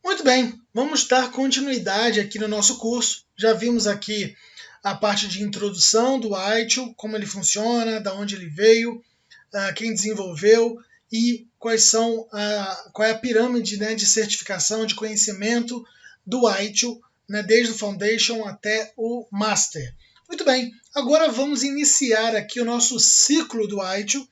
Muito bem, vamos dar continuidade aqui no nosso curso. Já vimos aqui a parte de introdução do ITIL, como ele funciona, da onde ele veio, quem desenvolveu e qual é a pirâmide, né, de certificação, de conhecimento do ITIL, né, desde o Foundation até o Master. Muito bem, agora vamos iniciar aqui o nosso ciclo do ITIL,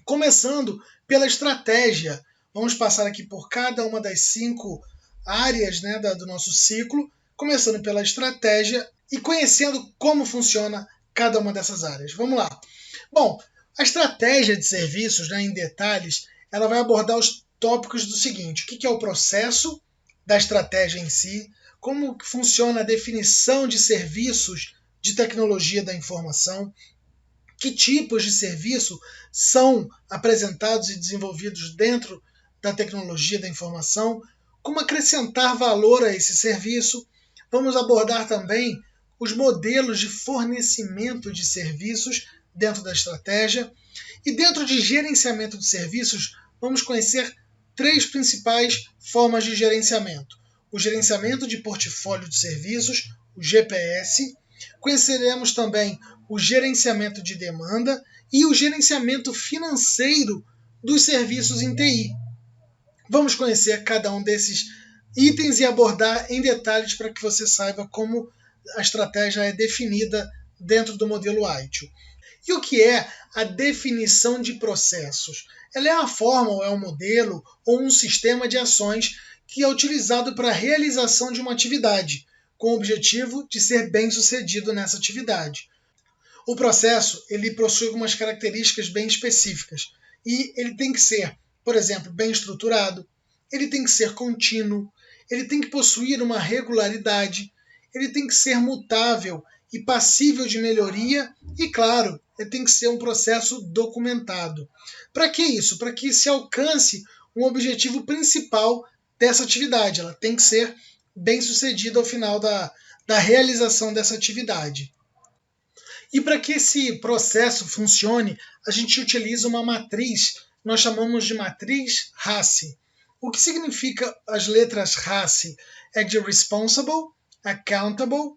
começando pela estratégia. Vamos passar aqui por cada uma das 5 áreas, né, do nosso ciclo, começando pela estratégia e conhecendo como funciona cada uma dessas áreas. Vamos lá. Bom, a estratégia de serviços, né, em detalhes, ela vai abordar os tópicos do seguinte: o que é o processo da estratégia em si, como funciona a definição de serviços de tecnologia da informação, que tipos de serviço são apresentados e desenvolvidos dentro da tecnologia da informação, como acrescentar valor a esse serviço. Vamos abordar também os modelos de fornecimento de serviços dentro da estratégia. E dentro de gerenciamento de serviços, vamos conhecer 3 principais formas de gerenciamento: o gerenciamento de portfólio de serviços, o GPS. Conheceremos também o gerenciamento de demanda e o gerenciamento financeiro dos serviços em TI. Vamos conhecer cada um desses itens e abordar em detalhes para que você saiba como a estratégia é definida dentro do modelo ITIL. E o que é a definição de processos? Ela é a forma, ou é um modelo, ou um sistema de ações que é utilizado para a realização de uma atividade, com o objetivo de ser bem-sucedido nessa atividade. O processo ele possui algumas características bem específicas e ele tem que ser, por exemplo, bem estruturado, ele tem que ser contínuo, ele tem que possuir uma regularidade, ele tem que ser mutável e passível de melhoria e, claro, ele tem que ser um processo documentado. Para que isso? Para que se alcance um objetivo principal dessa atividade. Ela tem que ser bem sucedida ao final da realização dessa atividade. E para que esse processo funcione, a gente utiliza uma matriz, nós chamamos de matriz RACI. O que significa as letras RACI? É de Responsible, Accountable,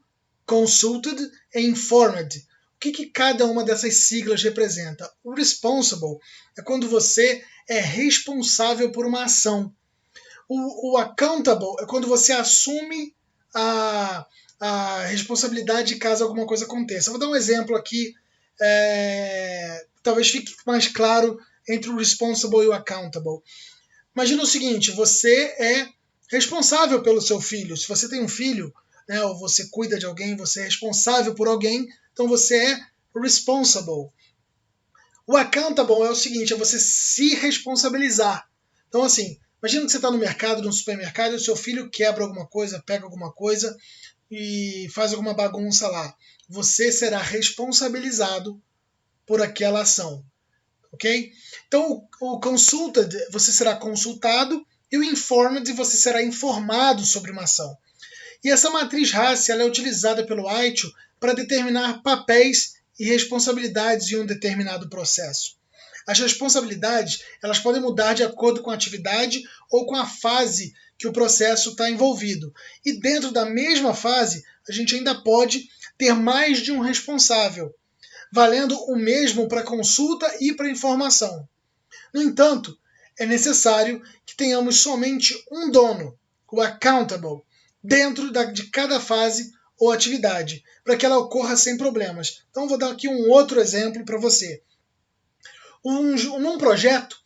Consulted e Informed. O que cada uma dessas siglas representa? O Responsible é quando você é responsável por uma ação. O Accountable é quando você assume a responsabilidade caso alguma coisa aconteça. Eu vou dar um exemplo aqui, talvez fique mais claro entre o responsible e o accountable. Imagina o seguinte: você é responsável pelo seu filho. Se você tem um filho, né, ou você cuida de alguém, você é responsável por alguém, então você é responsible. O accountable é o seguinte: é você se responsabilizar. Então, assim, imagina que você está no mercado, no supermercado, e o seu filho quebra alguma coisa, pega alguma coisa e faz alguma bagunça lá. Você será responsabilizado por aquela ação, ok? Então, o consulted, você será consultado, e o informed, você será informado sobre uma ação. E essa matriz RACI ela é utilizada pelo ITIL para determinar papéis e responsabilidades em um determinado processo. As responsabilidades elas podem mudar de acordo com a atividade ou com a fase que o processo está envolvido. E dentro da mesma fase, a gente ainda pode ter mais de um responsável, valendo o mesmo para consulta e para informação. No entanto, é necessário que tenhamos somente um dono, o accountable, dentro de cada fase ou atividade, para que ela ocorra sem problemas. Então, vou dar aqui um outro exemplo para você. Num projeto,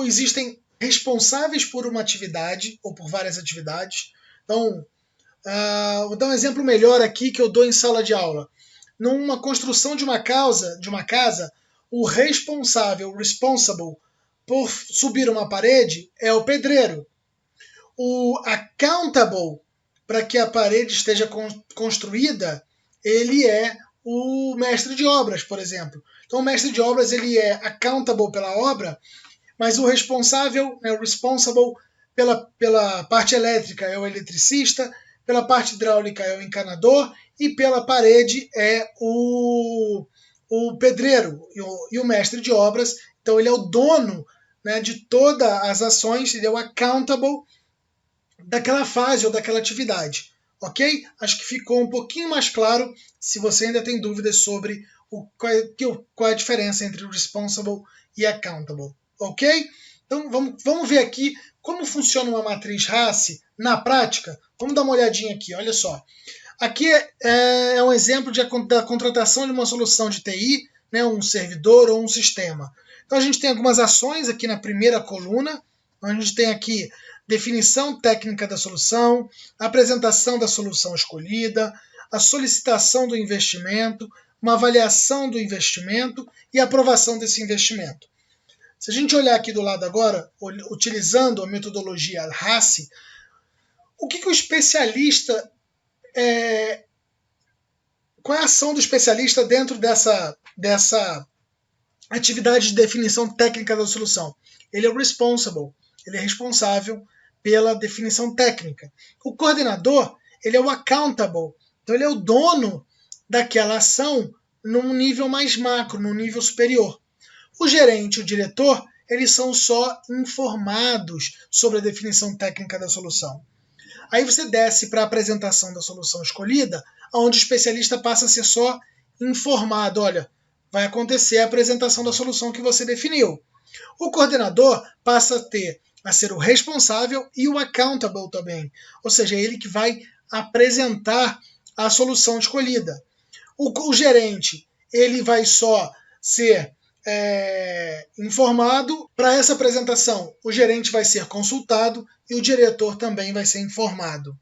existem responsáveis por uma atividade ou por várias atividades. Então, vou dar um exemplo melhor aqui que eu dou em sala de aula. Numa construção de uma casa, o responsável, responsible, por subir uma parede é o pedreiro. O accountable para que a parede esteja construída, ele é o mestre de obras, por exemplo. Então, o mestre de obras ele é accountable pela obra, mas o responsável, né, o responsible pela parte elétrica é o eletricista, pela parte hidráulica é o encanador e pela parede é o pedreiro e o mestre de obras. Então, ele é o dono, né, de todas as ações, ele é o accountable daquela fase ou daquela atividade. Ok? Acho que ficou um pouquinho mais claro. Se você ainda tem dúvidas sobre qual é a diferença entre o responsible e accountable. Ok? Então vamos ver aqui como funciona uma matriz RACI na prática. Vamos dar uma olhadinha aqui, olha só. Aqui é um exemplo da contratação de uma solução de TI, né, um servidor ou um sistema. Então a gente tem algumas ações aqui na primeira coluna. A gente tem aqui definição técnica da solução, apresentação da solução escolhida, a solicitação do investimento, uma avaliação do investimento e aprovação desse investimento. Se a gente olhar aqui do lado agora, utilizando a metodologia RACI, o que o especialista qual é a ação do especialista dentro dessa atividade de definição técnica da solução? Ele é o responsible, ele é responsável pela definição técnica. O coordenador, ele é o accountable, então ele é o dono daquela ação num nível mais macro, num nível superior. O gerente e o diretor, eles são só informados sobre a definição técnica da solução. Aí você desce para a apresentação da solução escolhida, onde o especialista passa a ser só informado. Olha, vai acontecer a apresentação da solução que você definiu. O coordenador passa a ser o responsável e o accountable também. Ou seja, é ele que vai apresentar a solução escolhida. O gerente, ele vai só ser informado. Para essa apresentação, o gerente vai ser consultado e o diretor também vai ser informado.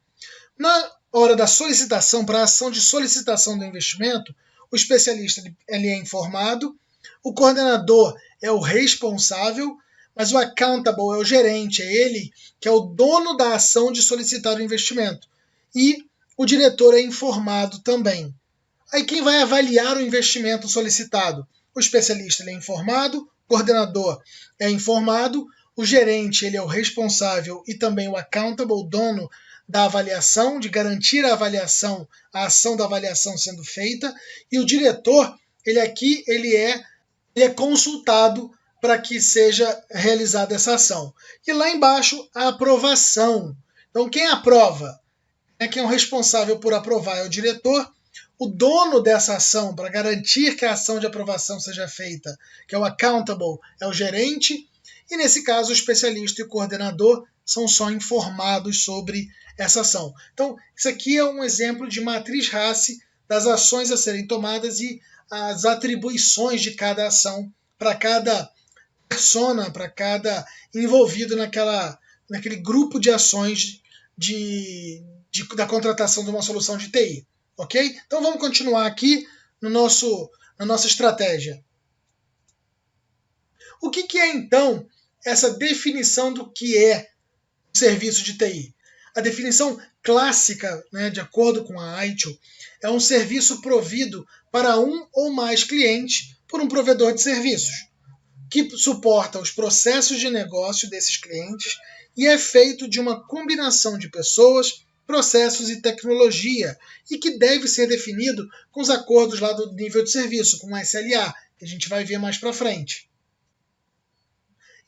Na hora da solicitação, para a ação de solicitação do investimento, o especialista ele é informado, o coordenador é o responsável, mas o accountable é o gerente, é ele que é o dono da ação de solicitar o investimento. E o diretor é informado também. Aí quem vai avaliar o investimento solicitado? O especialista ele é informado, o coordenador é informado, o gerente ele é o responsável e também o accountable, o dono da avaliação, de garantir a avaliação, a ação da avaliação sendo feita, e o diretor, ele é consultado para que seja realizada essa ação. E lá embaixo, a aprovação. Então, quem aprova? Quem é o responsável por aprovar é o diretor. O dono dessa ação, para garantir que a ação de aprovação seja feita, que é o accountable, é o gerente. E nesse caso, o especialista e o coordenador são só informados sobre essa ação. Então, isso aqui é um exemplo de matriz RACI das ações a serem tomadas e as atribuições de cada ação para cada persona, para cada envolvido naquele grupo de ações da contratação de uma solução de TI. Ok? Então vamos continuar aqui na nossa estratégia. O que é então essa definição do que é um serviço de TI? A definição clássica, né, de acordo com a ITIL, é um serviço provido para um ou mais clientes por um provedor de serviços, que suporta os processos de negócio desses clientes e é feito de uma combinação de pessoas, processos e tecnologia, e que deve ser definido com os acordos lá do nível de serviço, com o SLA, que a gente vai ver mais para frente.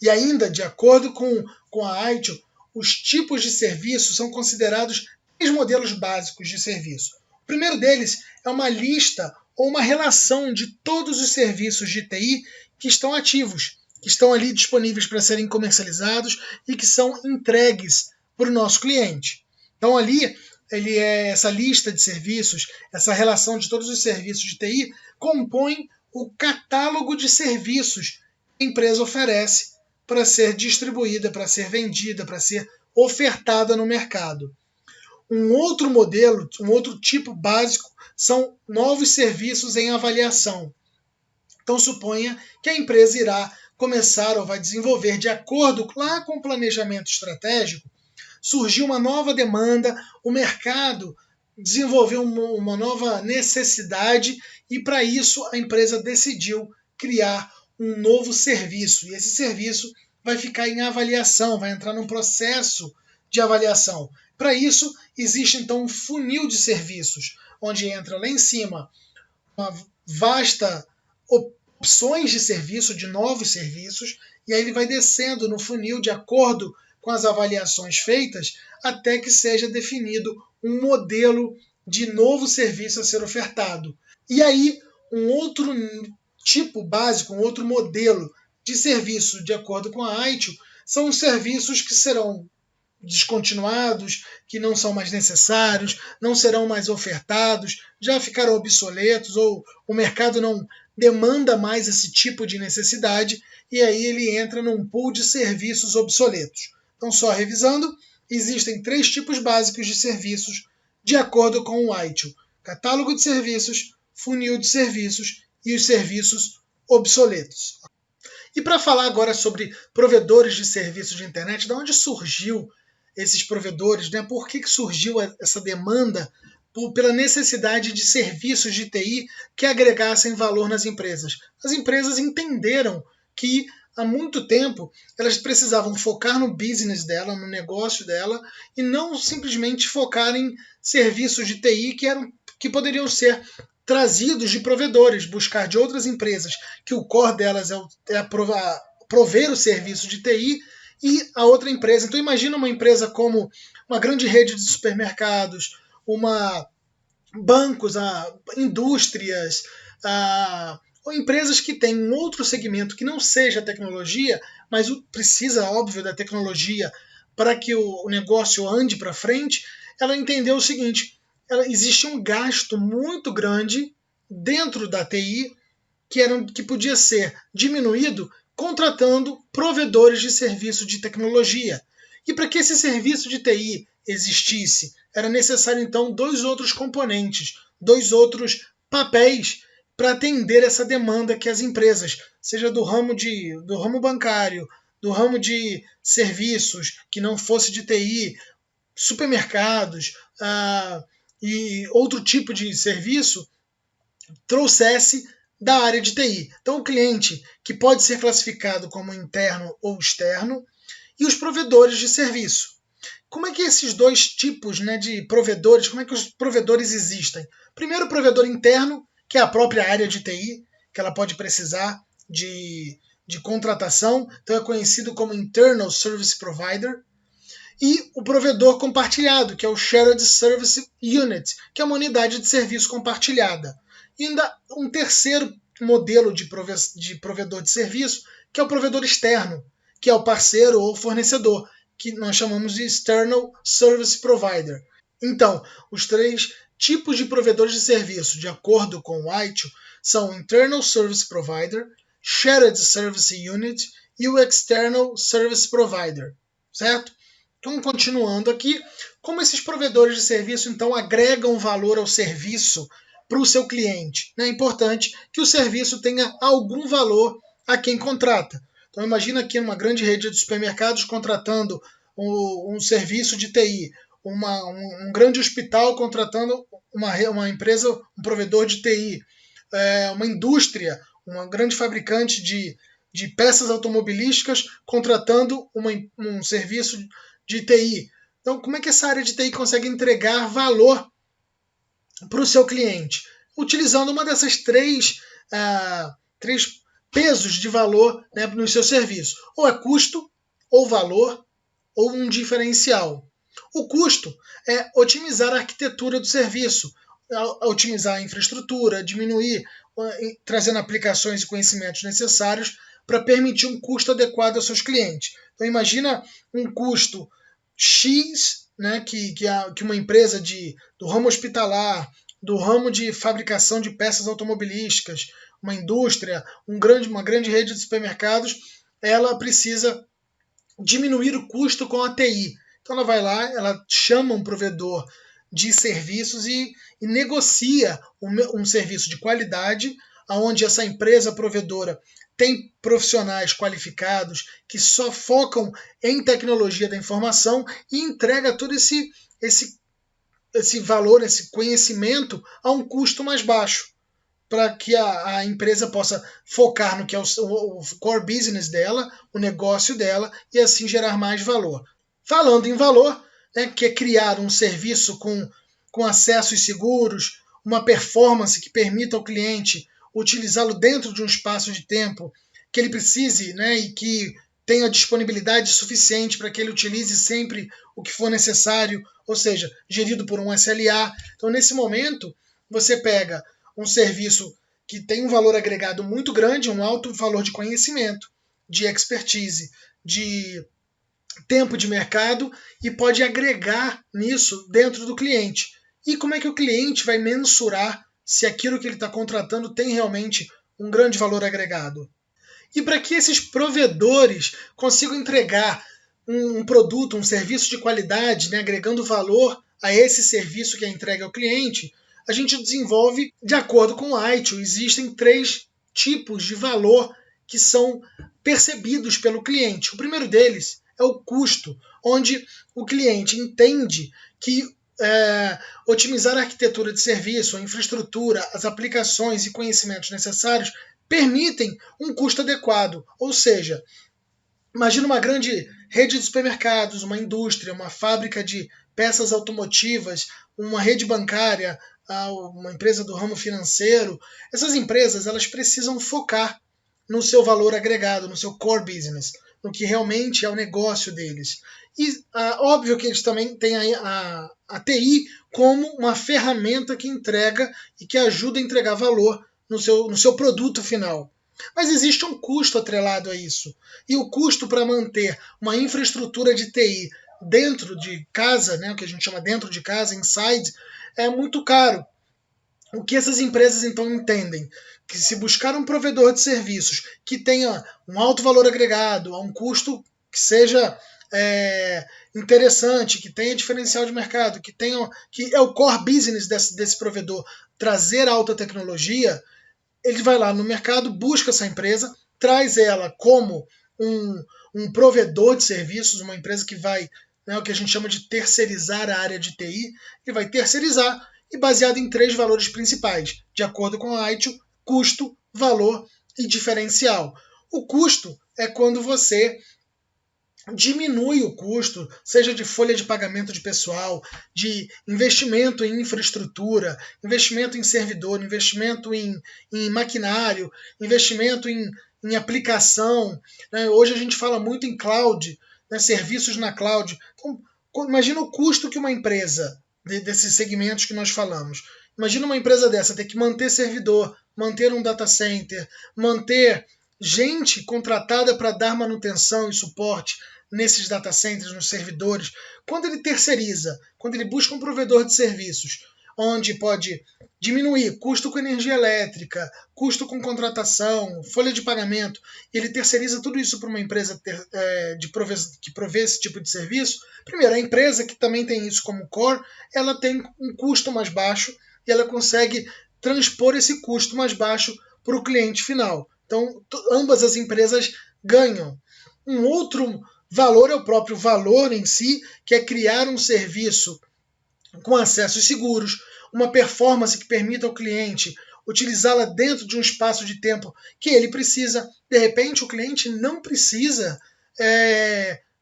E ainda, de acordo com a ITIL, os tipos de serviço são considerados 3 modelos básicos de serviço. O primeiro deles é uma lista ou uma relação de todos os serviços de TI que estão ativos, que estão ali disponíveis para serem comercializados e que são entregues para o nosso cliente. Então ali, essa lista de serviços, essa relação de todos os serviços de TI, compõe o catálogo de serviços que a empresa oferece para ser distribuída, para ser vendida, para ser ofertada no mercado. Um outro modelo, um outro tipo básico, são novos serviços em avaliação. Então suponha que a empresa irá começar ou vai desenvolver, de acordo lá com o planejamento estratégico, surgiu uma nova demanda, o mercado desenvolveu uma nova necessidade e para isso a empresa decidiu criar um novo serviço. E esse serviço vai ficar em avaliação, vai entrar num processo de avaliação. Para isso, existe então um funil de serviços, onde entra lá em cima uma vasta opções de serviço, de novos serviços, e aí ele vai descendo no funil de acordo com as avaliações feitas, até que seja definido um modelo de novo serviço a ser ofertado. E aí, um outro tipo básico, um outro modelo de serviço, de acordo com a ITIL, são os serviços que serão descontinuados, que não são mais necessários, não serão mais ofertados, já ficaram obsoletos ou o mercado não demanda mais esse tipo de necessidade e aí ele entra num pool de serviços obsoletos. Então, só revisando, existem 3 tipos básicos de serviços de acordo com o ITIL: catálogo de serviços, funil de serviços e os serviços obsoletos. E para falar agora sobre provedores de serviços de internet, de onde surgiu esses provedores, né? Por que surgiu essa demanda pela necessidade de serviços de TI que agregassem valor nas empresas? As empresas entenderam que há muito tempo elas precisavam focar no business dela, no negócio dela, e não simplesmente focar em serviços de TI que poderiam ser trazidos de provedores, buscar de outras empresas que o core delas é prover o serviço de TI, e a outra empresa. Então imagina uma empresa como uma grande rede de supermercados, bancos, indústrias, ou empresas que têm um outro segmento que não seja tecnologia, mas precisa, óbvio, da tecnologia para que o negócio ande para frente. Ela entendeu o seguinte: existe um gasto muito grande dentro da TI que podia ser diminuído contratando provedores de serviço de tecnologia. E para que esse serviço de TI existisse, era necessário então 2 outros componentes, 2 outros papéis para atender essa demanda que as empresas, seja do ramo bancário, do ramo de serviços que não fosse de TI, supermercados e outro tipo de serviço, trouxesse da área de TI. Então, o cliente, que pode ser classificado como interno ou externo, e os provedores de serviço. Como é que esses 2 tipos, né, de provedores, como é que os provedores existem? Primeiro, o provedor interno, que é a própria área de TI, que ela pode precisar de contratação, então é conhecido como Internal Service Provider. E o provedor compartilhado, que é o Shared Service Unit, que é uma unidade de serviço compartilhada. E ainda um terceiro modelo de provedor de serviço, que é o provedor externo, que é o parceiro ou fornecedor, que nós chamamos de External Service Provider. Então, os 3 tipos de provedores de serviço, de acordo com o ITIL, são o Internal Service Provider, Shared Service Unit e o External Service Provider, certo? Então, continuando aqui, como esses provedores de serviço então agregam valor ao serviço para o seu cliente? É importante que o serviço tenha algum valor a quem contrata. Então imagina aqui uma grande rede de supermercados contratando um serviço de TI, um grande hospital contratando uma empresa, um provedor de TI, uma indústria, uma grande fabricante de peças automobilísticas contratando um serviço de TI. Então como é que essa área de TI consegue entregar valor para o seu cliente? Utilizando uma dessas 3 pesos de valor, né, no seu serviço. Ou é custo, ou valor, ou um diferencial. O custo é otimizar a arquitetura do serviço, otimizar a infraestrutura, diminuir, trazendo aplicações e conhecimentos necessários para permitir um custo adequado aos seus clientes. Então imagina um custo X, né, que uma empresa do ramo hospitalar, do ramo de fabricação de peças automobilísticas, uma indústria, uma grande rede de supermercados, ela precisa diminuir o custo com a TI. Então ela vai lá, ela chama um provedor de serviços e negocia um serviço de qualidade, onde essa empresa provedora tem profissionais qualificados que só focam em tecnologia da informação e entrega todo esse valor, esse conhecimento a um custo mais baixo, para que a empresa possa focar no que é o core business dela, o negócio dela, e assim gerar mais valor. Falando em valor, né, que é criar um serviço com acessos seguros, uma performance que permita ao cliente utilizá-lo dentro de um espaço de tempo que ele precise, né, e que tenha disponibilidade suficiente para que ele utilize sempre o que for necessário, ou seja, gerido por um SLA. Então, nesse momento, você pega um serviço que tem um valor agregado muito grande, um alto valor de conhecimento, de expertise, de tempo de mercado, e pode agregar nisso dentro do cliente. E como é que o cliente vai mensurar se aquilo que ele está contratando tem realmente um grande valor agregado? E para que esses provedores consigam entregar um produto, um serviço de qualidade, né, agregando valor a esse serviço que é entregue ao cliente, a gente desenvolve de acordo com o ITIL. Existem 3 tipos de valor que são percebidos pelo cliente. O primeiro deles é o custo, onde o cliente entende que otimizar a arquitetura de serviço, a infraestrutura, as aplicações e conhecimentos necessários permitem um custo adequado. Ou seja, imagina uma grande rede de supermercados, uma indústria, uma fábrica de peças automotivas, uma rede bancária, uma empresa do ramo financeiro. Essas empresas, elas precisam focar no seu valor agregado, no seu core business, no que realmente é o negócio deles. E óbvio que eles também têm a TI como uma ferramenta que entrega e que ajuda a entregar valor no seu produto final. Mas existe um custo atrelado a isso. E o custo para manter uma infraestrutura de TI dentro de casa, né, o que a gente chama dentro de casa, inside, é muito caro. O que essas empresas então entendem? Que se buscar um provedor de serviços que tenha um alto valor agregado, a um custo que seja interessante, que tenha diferencial de mercado, que é o core business desse provedor, trazer alta tecnologia, ele vai lá no mercado, busca essa empresa, traz ela como um provedor de serviços, uma empresa que vai, o que a gente chama de terceirizar a área de TI, e vai terceirizar, e baseado em 3 valores principais, de acordo com a ITIL: custo, valor e diferencial. O custo é quando você diminui o custo, seja de folha de pagamento de pessoal, de investimento em infraestrutura, investimento em servidor, investimento em maquinário, investimento em aplicação. Hoje a gente fala muito em cloud, serviços na cloud. Então, imagina o custo que uma empresa desses segmentos que nós falamos. Imagina uma empresa dessa ter que manter servidor, manter um data center, manter gente contratada para dar manutenção e suporte nesses data centers, nos servidores. Quando ele terceiriza, quando ele busca um provedor de serviços, onde pode diminuir custo com energia elétrica, custo com contratação, folha de pagamento, e ele terceiriza tudo isso para uma empresa que provê esse tipo de serviço. Primeiro, a empresa, que também tem isso como core, ela tem um custo mais baixo e ela consegue transpor esse custo mais baixo para o cliente final. Então, ambas as empresas ganham. Um outro valor é o próprio valor em si, que é criar um serviço com acessos seguros, uma performance que permita ao cliente utilizá-la dentro de um espaço de tempo que ele precisa. De repente, o cliente não precisa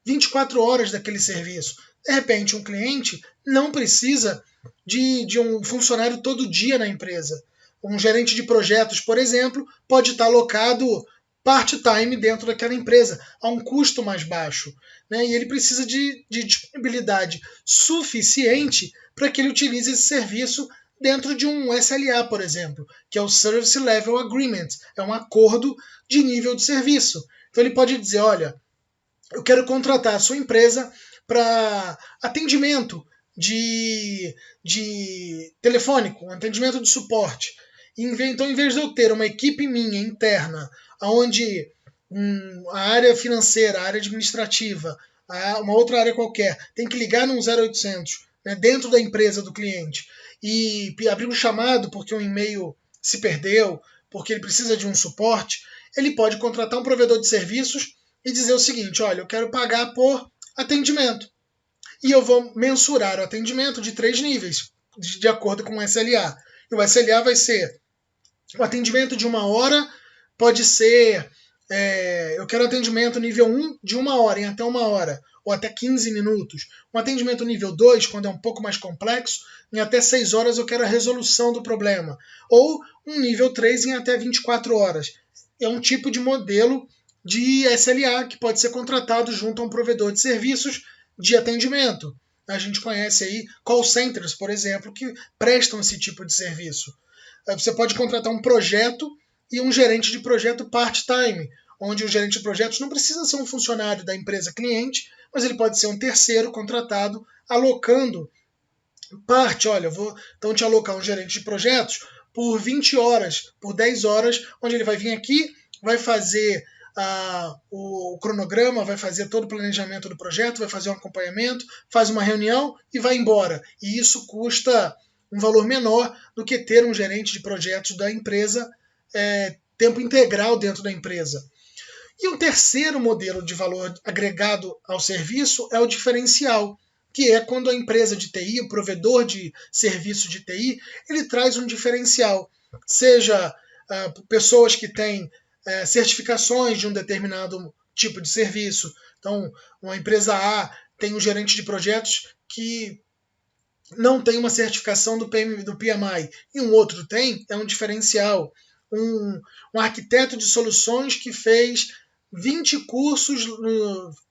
24 horas daquele serviço. De repente, um cliente não precisa de um funcionário todo dia na empresa. Um gerente de projetos, por exemplo, pode estar alocado part-time dentro daquela empresa, a um custo mais baixo. E ele precisa de disponibilidade suficiente para que ele utilize esse serviço dentro de um SLA, por exemplo, que é o Service Level Agreement, é um acordo de nível de serviço. Então ele pode dizer, olha, eu quero contratar a sua empresa para atendimento de telefônico, atendimento de suporte. Então, em vez de eu ter uma equipe minha interna, onde a área financeira, a área administrativa, uma outra área qualquer, tem que ligar num 0800, dentro da empresa do cliente, e abrir um chamado porque um e-mail se perdeu, porque ele precisa de um suporte, ele pode contratar um provedor de serviços e dizer o seguinte, olha, eu quero pagar por atendimento. E eu vou mensurar o atendimento de 3 níveis, de acordo com o SLA. E o SLA vai ser o atendimento de 1 hora, pode ser, eu quero atendimento nível 1 de 1 hora, em até 1 hora, ou até 15 minutos. Um atendimento nível 2, quando é um pouco mais complexo, em até 6 horas eu quero a resolução do problema. Ou um nível 3 em até 24 horas. É um tipo de modelo de SLA, que pode ser contratado junto a um provedor de serviços de atendimento. A gente conhece aí call centers, por exemplo, que prestam esse tipo de serviço. Você pode contratar um projeto e um gerente de projeto part-time, onde o gerente de projetos não precisa ser um funcionário da empresa cliente, mas ele pode ser um terceiro contratado, alocando parte. Olha, vou então te alocar um gerente de projetos por 20 horas, por 10 horas, onde ele vai vir aqui, vai fazer o cronograma, vai fazer todo o planejamento do projeto, vai fazer um acompanhamento, faz uma reunião e vai embora. E isso custa um valor menor do que ter um gerente de projetos da empresa tempo integral dentro da empresa. E um terceiro modelo de valor agregado ao serviço é o diferencial, que é quando a empresa de TI, o provedor de serviço de TI, ele traz um diferencial, seja pessoas que têm certificações de um determinado tipo de serviço. Então, uma empresa A tem um gerente de projetos que não tem uma certificação do PMI e um outro tem, é um diferencial. Um arquiteto de soluções que fez 20 cursos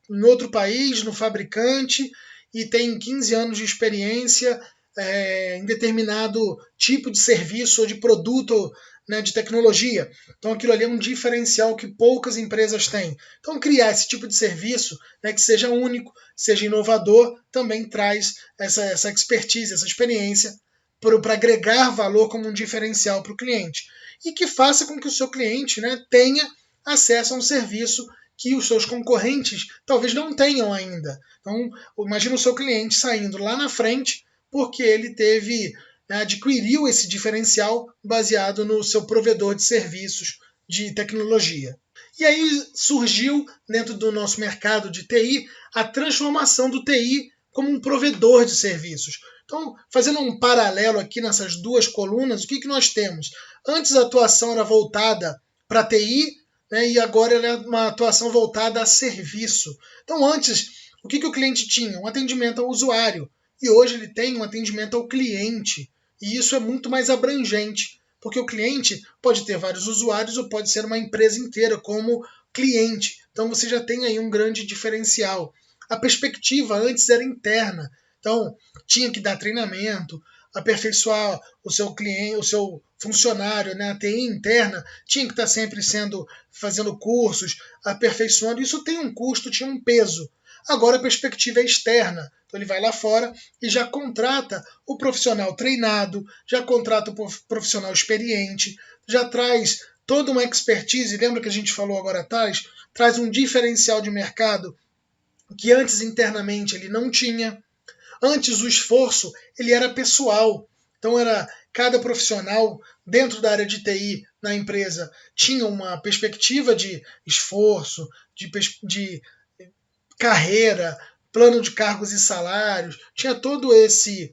em outro país, no fabricante, e tem 15 anos de experiência em determinado tipo de serviço ou de produto, né, de tecnologia. Então aquilo ali é um diferencial que poucas empresas têm. Então criar esse tipo de serviço, né, que seja único, seja inovador, também traz essa expertise, essa experiência para agregar valor como um diferencial para o cliente. E que faça com que o seu cliente, né, tenha acesso a um serviço que os seus concorrentes talvez não tenham ainda. Então, imagina o seu cliente saindo lá na frente porque ele adquiriu esse diferencial baseado no seu provedor de serviços de tecnologia. E aí surgiu, dentro do nosso mercado de TI, a transformação do TI como um provedor de serviços. Então, fazendo um paralelo aqui nessas duas colunas, o que nós temos? Antes a atuação era voltada para a TI, né, e agora ela é uma atuação voltada a serviço. Então, antes, o que o cliente tinha? Um atendimento ao usuário. E hoje ele tem um atendimento ao cliente. E isso é muito mais abrangente, porque o cliente pode ter vários usuários ou pode ser uma empresa inteira como cliente. Então você já tem aí um grande diferencial. A perspectiva antes era interna. Então tinha que dar treinamento, aperfeiçoar o seu cliente, o seu funcionário, né? A TI interna tinha que estar sempre fazendo cursos, aperfeiçoando. Isso tem um custo, tinha um peso. Agora a perspectiva é externa. Então ele vai lá fora e já contrata o profissional treinado, já contrata o profissional experiente, já traz toda uma expertise. Lembra que a gente falou agora atrás? Traz um diferencial de mercado que antes internamente ele não tinha. Antes o esforço ele era pessoal. Então era cada profissional dentro da área de TI na empresa tinha uma perspectiva de esforço, de carreira, plano de cargos e salários, tinha todo esse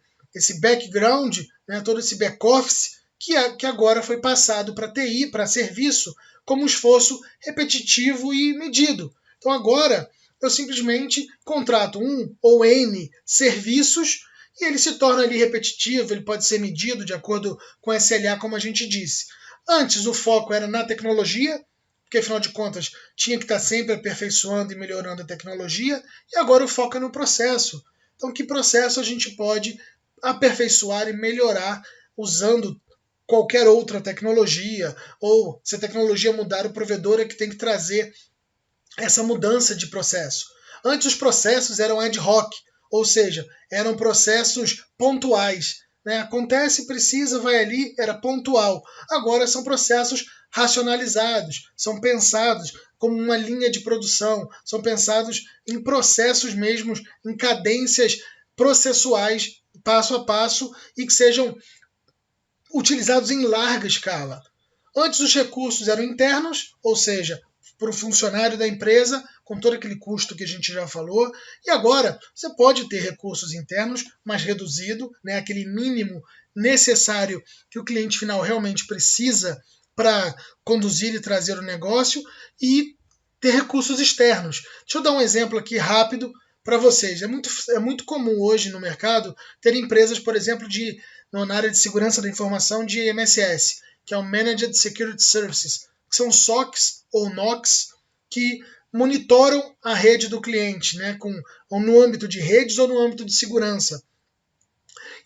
background, né, todo esse back-office que agora foi passado para TI, para serviço, como um esforço repetitivo e medido. Então agora eu simplesmente contrato um ou N serviços e ele se torna ali repetitivo, ele pode ser medido de acordo com SLA, como a gente disse. Antes o foco era na tecnologia, porque afinal de contas tinha que estar sempre aperfeiçoando e melhorando a tecnologia, e agora o foco é no processo. Então, que processo a gente pode aperfeiçoar e melhorar usando qualquer outra tecnologia, ou se a tecnologia mudar, o provedor é que tem que trazer essa mudança de processo. Antes os processos eram ad hoc, ou seja, eram processos pontuais. Né? Acontece, precisa, vai ali, era pontual. Agora são processos racionalizados, são pensados como uma linha de produção, são pensados em processos mesmo, em cadências processuais, passo a passo, e que sejam utilizados em larga escala. Antes os recursos eram internos, ou seja, para o funcionário da empresa, com todo aquele custo que a gente já falou, e agora você pode ter recursos internos, mas reduzido, né, aquele mínimo necessário que o cliente final realmente precisa para conduzir e trazer o negócio, e ter recursos externos. Deixa eu dar um exemplo aqui rápido para vocês. É muito comum hoje no mercado ter empresas, por exemplo, na área de segurança da informação de MSS, que é o Managed Security Services, que são SOCs ou NOCs, que monitoram a rede do cliente, né, no âmbito de redes ou no âmbito de segurança.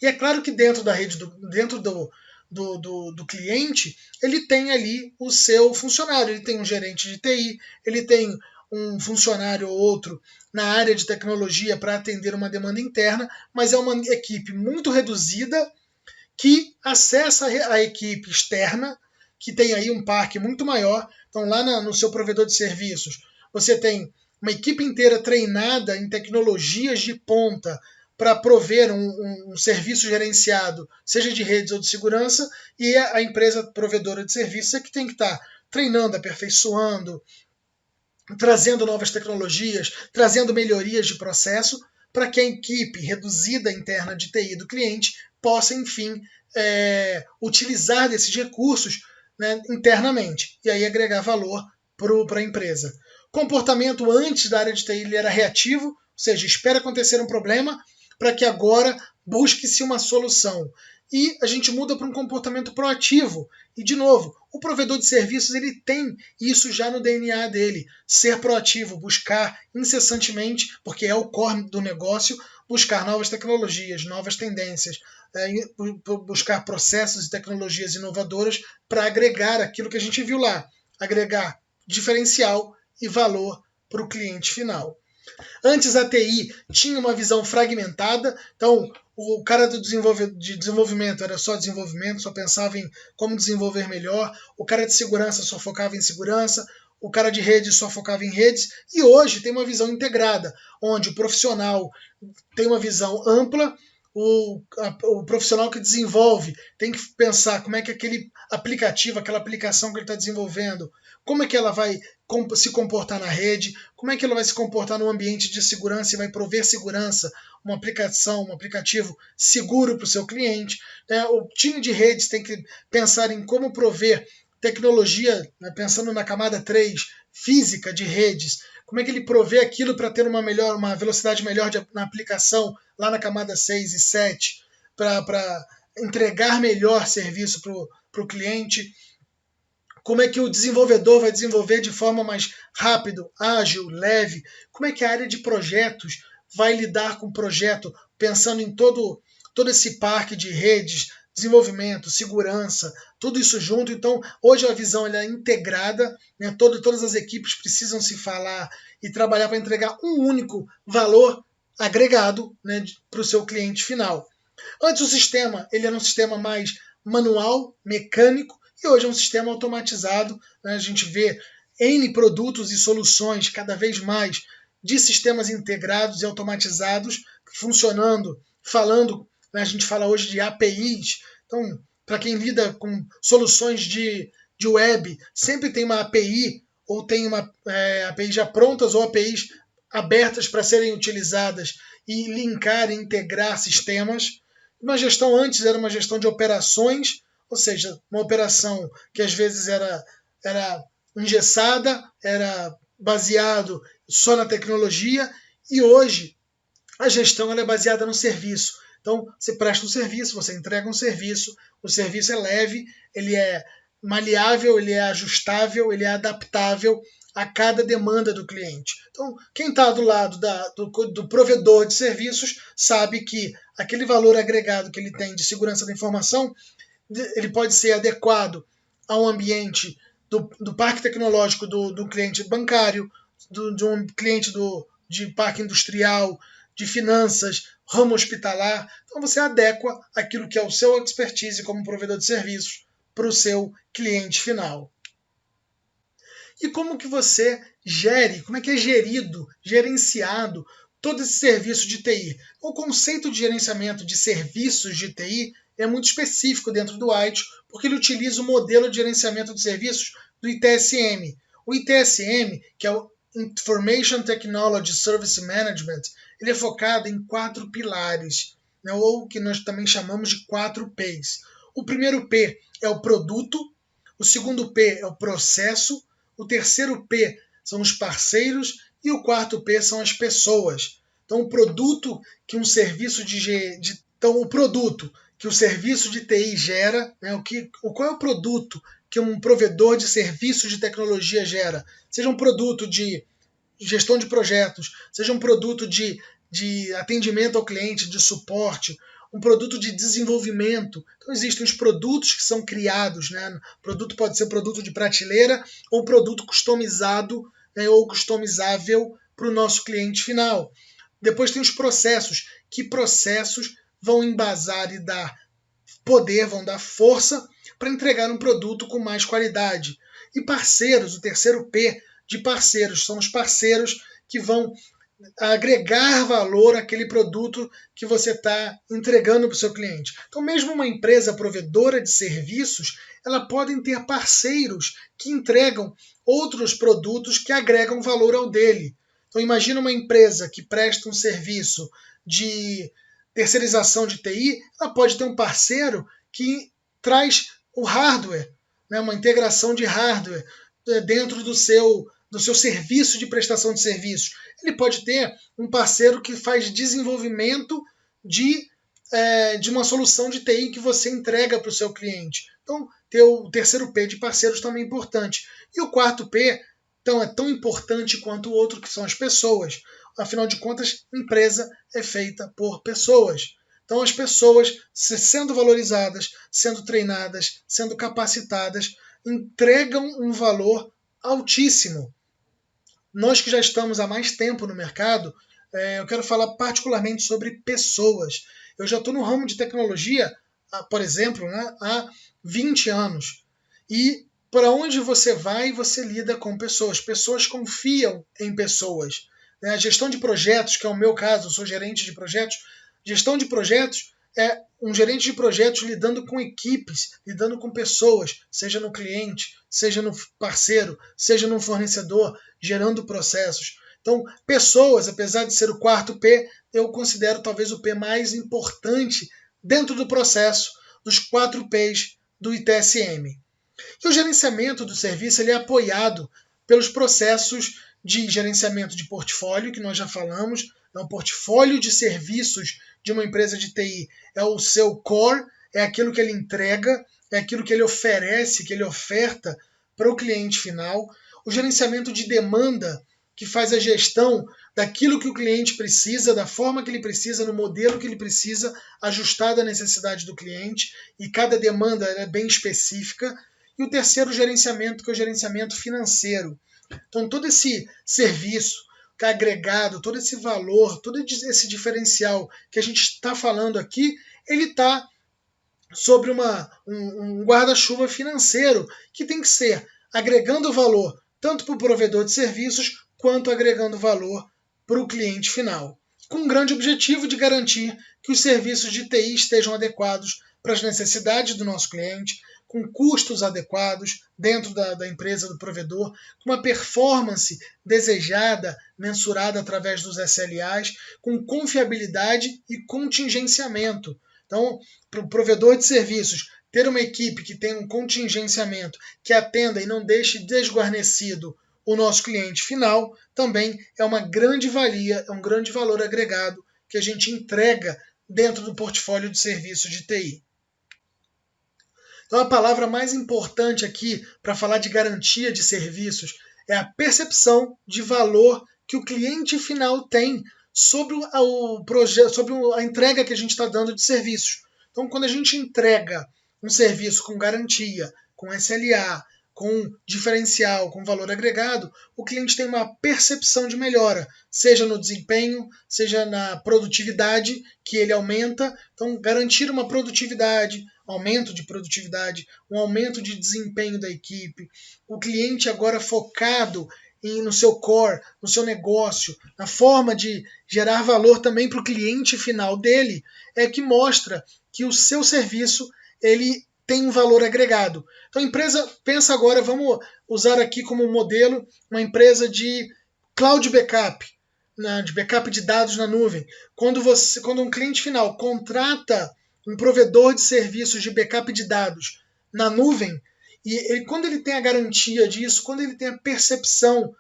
E é claro que dentro da rede, dentro do cliente, ele tem ali o seu funcionário, ele tem um gerente de TI, ele tem um funcionário ou outro na área de tecnologia para atender uma demanda interna, mas é uma equipe muito reduzida que acessa a equipe externa, que tem aí um parque muito maior. Então, lá no seu provedor de serviços, você tem uma equipe inteira treinada em tecnologias de ponta para prover um serviço gerenciado, seja de redes ou de segurança, e a empresa provedora de serviços é que tem que estar treinando, aperfeiçoando, trazendo novas tecnologias, trazendo melhorias de processo, para que a equipe reduzida interna de TI do cliente possa, enfim, utilizar desses recursos, né, internamente, e aí agregar valor para a empresa. Comportamento antes da área de TI ele era reativo, ou seja, espera acontecer um problema para que agora busque-se uma solução. E a gente muda para um comportamento proativo. E, de novo, o provedor de serviços ele tem isso já no DNA dele. Ser proativo, buscar incessantemente, porque é o core do negócio, buscar novas tecnologias, novas tendências, buscar processos e tecnologias inovadoras para agregar aquilo que a gente viu lá, agregar diferencial e valor para o cliente final. Antes a TI tinha uma visão fragmentada, então o cara de desenvolvimento era só desenvolvimento, só pensava em como desenvolver melhor, o cara de segurança só focava em segurança, o cara de redes só focava em redes, e hoje tem uma visão integrada, onde o profissional tem uma visão ampla, o profissional que desenvolve tem que pensar como é que aquele aplicativo, aquela aplicação que ele está desenvolvendo, como é que ela vai se comportar na rede, como é que ela vai se comportar no ambiente de segurança e vai prover segurança, uma aplicação, um aplicativo seguro para o seu cliente. O time de redes tem que pensar em como prover tecnologia, né, pensando na camada 3, física de redes, como é que ele provê aquilo para ter uma velocidade melhor na aplicação lá na camada 6 e 7, para entregar melhor serviço para o cliente. Como é que o desenvolvedor vai desenvolver de forma mais rápido, ágil, leve? Como é que a área de projetos vai lidar com o projeto, pensando em todo esse parque de redes, desenvolvimento, segurança, tudo isso junto. Então, hoje a visão é integrada, né? Todas as equipes precisam se falar e trabalhar para entregar um único valor agregado, né, para o seu cliente final. Antes o sistema ele era um sistema mais manual, mecânico, e hoje é um sistema automatizado. Né? A gente vê N produtos e soluções cada vez mais de sistemas integrados e automatizados funcionando, falando, né? A gente fala hoje de APIs. Então, para quem lida com soluções de web, sempre tem uma API, ou tem uma API já prontas, ou APIs abertas para serem utilizadas e linkar e integrar sistemas. Uma gestão antes era uma gestão de operações, ou seja, uma operação que às vezes era engessada, era baseado só na tecnologia, e hoje a gestão ela é baseada no serviço. Então, você presta um serviço, você entrega um serviço, o serviço é leve, ele é maleável, ele é ajustável, ele é adaptável a cada demanda do cliente. Então, quem está do lado do provedor de serviços sabe que aquele valor agregado que ele tem de segurança da informação, ele pode ser adequado ao ambiente do parque tecnológico do cliente bancário, de um cliente de parque industrial, de finanças, ramo hospitalar. Então você adequa aquilo que é o seu expertise como provedor de serviços para o seu cliente final. E como que você gere, como é que é gerenciado todo esse serviço de TI? O conceito de gerenciamento de serviços de TI é muito específico dentro do ITIL, porque ele utiliza o modelo de gerenciamento de serviços do ITSM. O ITSM, que é o Information Technology Service Management, ele é focado em 4 pilares, né, ou que nós também chamamos de 4 Ps. O primeiro P é o produto, o segundo P é o processo, o terceiro P são os parceiros e o quarto P são as pessoas. Então, o produto que um serviço o produto que o serviço de TI gera, né, qual é o produto que um provedor de serviços de tecnologia gera, seja um produto de gestão de projetos, seja um produto de atendimento ao cliente, de suporte, um produto de desenvolvimento. Então existem os produtos que são criados, né? O produto pode ser produto de prateleira ou produto customizado, né, ou customizável para o nosso cliente final. Depois tem os processos. Que processos vão embasar e dar poder, vão dar força para entregar um produto com mais qualidade. E parceiros, o terceiro P de parceiros, são os parceiros que vão agregar valor àquele produto que você está entregando para o seu cliente. Então, mesmo uma empresa provedora de serviços, ela pode ter parceiros que entregam outros produtos que agregam valor ao dele. Então, imagina uma empresa que presta um serviço de terceirização de TI, ela pode ter um parceiro que traz o hardware, né, uma integração de hardware dentro do seu serviço de prestação de serviços. Ele pode ter um parceiro que faz desenvolvimento de uma solução de TI que você entrega para o seu cliente. Então, ter o terceiro P de parceiros também é importante. E o quarto P então, é tão importante quanto o outro, que são as pessoas. Afinal de contas, empresa é feita por pessoas. Então, as pessoas, sendo valorizadas, sendo treinadas, sendo capacitadas, entregam um valor altíssimo. Nós que já estamos há mais tempo no mercado, eu quero falar particularmente sobre pessoas. Eu já estou no ramo de tecnologia, por exemplo, né, há 20 anos. E para onde você vai, você lida com pessoas. Pessoas confiam em pessoas. A gestão de projetos, que é o meu caso, eu sou gerente de projetos. Gestão de projetos é um gerente de projetos lidando com equipes, lidando com pessoas, seja no cliente, seja no parceiro, seja no fornecedor, gerando processos. Então, pessoas, apesar de ser o quarto P, eu considero talvez o P mais importante dentro do processo dos 4 Ps do ITSM. E o gerenciamento do serviço ele é apoiado pelos processos de gerenciamento de portfólio, que nós já falamos, é um portfólio de serviços de uma empresa de TI, é o seu core, é aquilo que ele entrega, é aquilo que ele oferece, que ele oferta para o cliente final. O gerenciamento de demanda, que faz a gestão daquilo que o cliente precisa, da forma que ele precisa, no modelo que ele precisa, ajustado à necessidade do cliente, e cada demanda é bem específica. E o terceiro gerenciamento, que é o gerenciamento financeiro. Então, todo esse serviço que é agregado, todo esse valor, todo esse diferencial que a gente está falando aqui, ele está sobre um guarda-chuva financeiro que tem que ser agregando valor tanto para o provedor de serviços quanto agregando valor para o cliente final, com um grande objetivo de garantir que os serviços de TI estejam adequados para as necessidades do nosso cliente, com custos adequados dentro da empresa, do provedor, com uma performance desejada, mensurada através dos SLAs, com confiabilidade e contingenciamento. Então, para o provedor de serviços, ter uma equipe que tenha um contingenciamento, que atenda e não deixe desguarnecido o nosso cliente final, também é uma grande valia, é um grande valor agregado que a gente entrega dentro do portfólio de serviços de TI. Então, a palavra mais importante aqui para falar de garantia de serviços é a percepção de valor que o cliente final tem sobre o projeto, sobre a entrega que a gente está dando de serviços. Então, quando a gente entrega um serviço com garantia, com SLA, com diferencial, com valor agregado, o cliente tem uma percepção de melhora, seja no desempenho, seja na produtividade, que ele aumenta. Então, garantir uma produtividade, aumento de produtividade, um aumento de desempenho da equipe, o cliente agora focado no seu core, no seu negócio, na forma de gerar valor também para o cliente final dele, é que mostra que o seu serviço ele tem um valor agregado. Então a empresa, pensa agora, vamos usar aqui como modelo uma empresa de cloud backup, né, de backup de dados na nuvem. Quando um cliente final contrata um provedor de serviços de backup de dados na nuvem, e quando ele tem a garantia disso, quando ele tem a percepção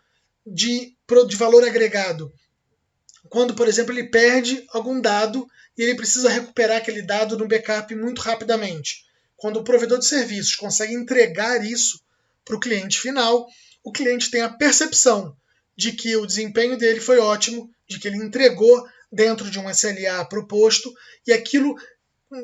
de valor agregado, quando, por exemplo, ele perde algum dado e ele precisa recuperar aquele dado no backup muito rapidamente. quando o provedor de serviços consegue entregar isso para o cliente final, o cliente tem a percepção de que o desempenho dele foi ótimo, de que ele entregou dentro de um SLA proposto e aquilo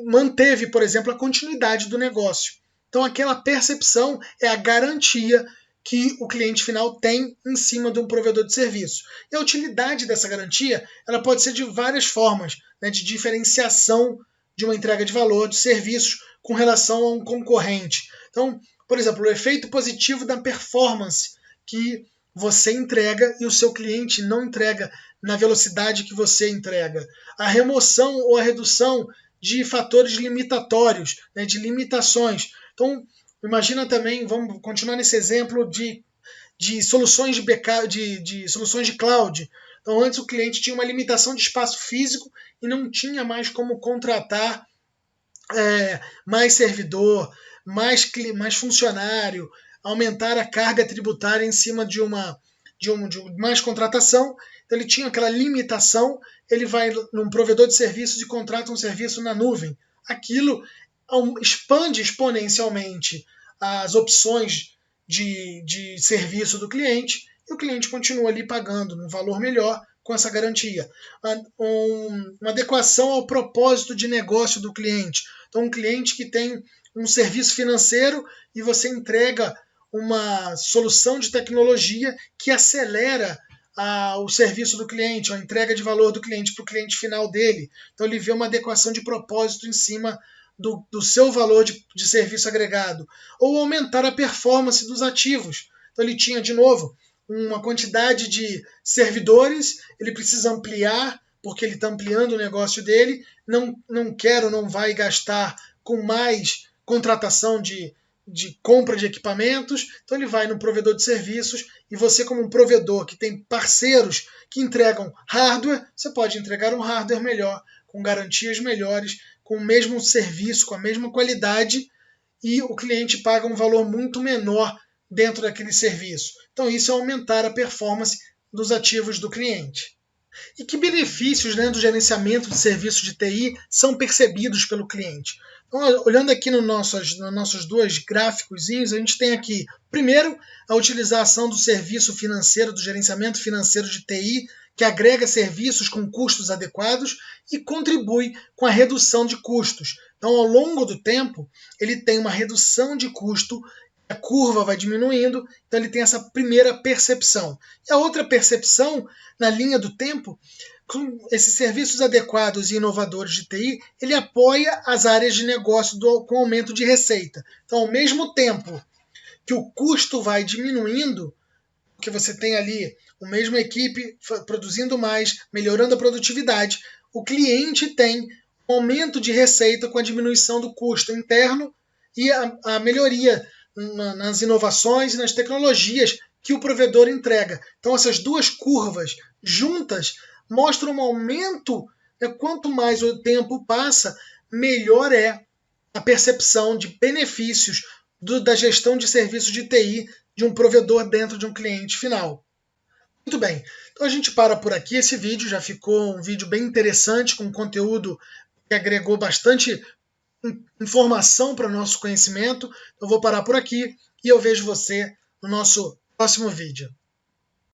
manteve, por exemplo, a continuidade do negócio. Então aquela percepção é a garantia que o cliente final tem em cima de um provedor de serviço. E a utilidade dessa garantia ela pode ser de várias formas, né, de diferenciação de uma entrega de valor de serviços com relação a um concorrente. Então, por exemplo, o efeito positivo da performance que você entrega e o seu cliente não entrega na velocidade que você entrega. A remoção ou a redução de fatores limitatórios, né, de limitações. Então, imagina também, vamos continuar nesse exemplo de soluções de backup, de soluções de cloud. Então, antes o cliente tinha uma limitação de espaço físico e não tinha mais como contratar mais servidor, mais funcionário, aumentar a carga tributária em cima de mais contratação. Então ele tinha aquela limitação, ele vai num provedor de serviços e contrata um serviço na nuvem. Aquilo expande exponencialmente as opções de serviço do cliente e o cliente continua ali pagando um valor melhor com essa garantia. Uma adequação ao propósito de negócio do cliente. Então, um cliente que tem um serviço financeiro e você entrega uma solução de tecnologia que acelera o serviço do cliente, a entrega de valor do cliente para o cliente final dele. Então, ele vê uma adequação de propósito em cima do seu valor de serviço agregado. Ou aumentar a performance dos ativos. Então, ele tinha, de novo, uma quantidade de servidores, ele precisa ampliar, porque ele está ampliando o negócio dele, não vai gastar com mais contratação de compra de equipamentos, então ele vai no provedor de serviços e você, como um provedor que tem parceiros que entregam hardware, você pode entregar um hardware melhor, com garantias melhores, com o mesmo serviço, com a mesma qualidade, e o cliente paga um valor muito menor dentro daquele serviço. Então isso é aumentar a performance dos ativos do cliente. E que benefícios, né, do gerenciamento de serviços de TI são percebidos pelo cliente? Então, olhando aqui nos nossos dois gráficos, a gente tem aqui, primeiro, a utilização do serviço financeiro, do gerenciamento financeiro de TI, que agrega serviços com custos adequados e contribui com a redução de custos. Então, ao longo do tempo, ele tem uma redução de custo, a curva vai diminuindo, então ele tem essa primeira percepção. E a outra percepção, na linha do tempo, com esses serviços adequados e inovadores de TI, ele apoia as áreas de negócio com aumento de receita. Então, ao mesmo tempo que o custo vai diminuindo, que você tem ali a mesma equipe produzindo mais, melhorando a produtividade, o cliente tem um aumento de receita com a diminuição do custo interno e a melhoria nas inovações e nas tecnologias que o provedor entrega. Então essas duas curvas juntas mostram um aumento, né? Quanto mais o tempo passa, melhor é a percepção de benefícios da gestão de serviços de TI de um provedor dentro de um cliente final. Muito bem, então a gente para por aqui. Esse vídeo já ficou um vídeo bem interessante, com conteúdo que agregou bastante informação para o nosso conhecimento. Eu vou parar por aqui e eu vejo você no nosso próximo vídeo.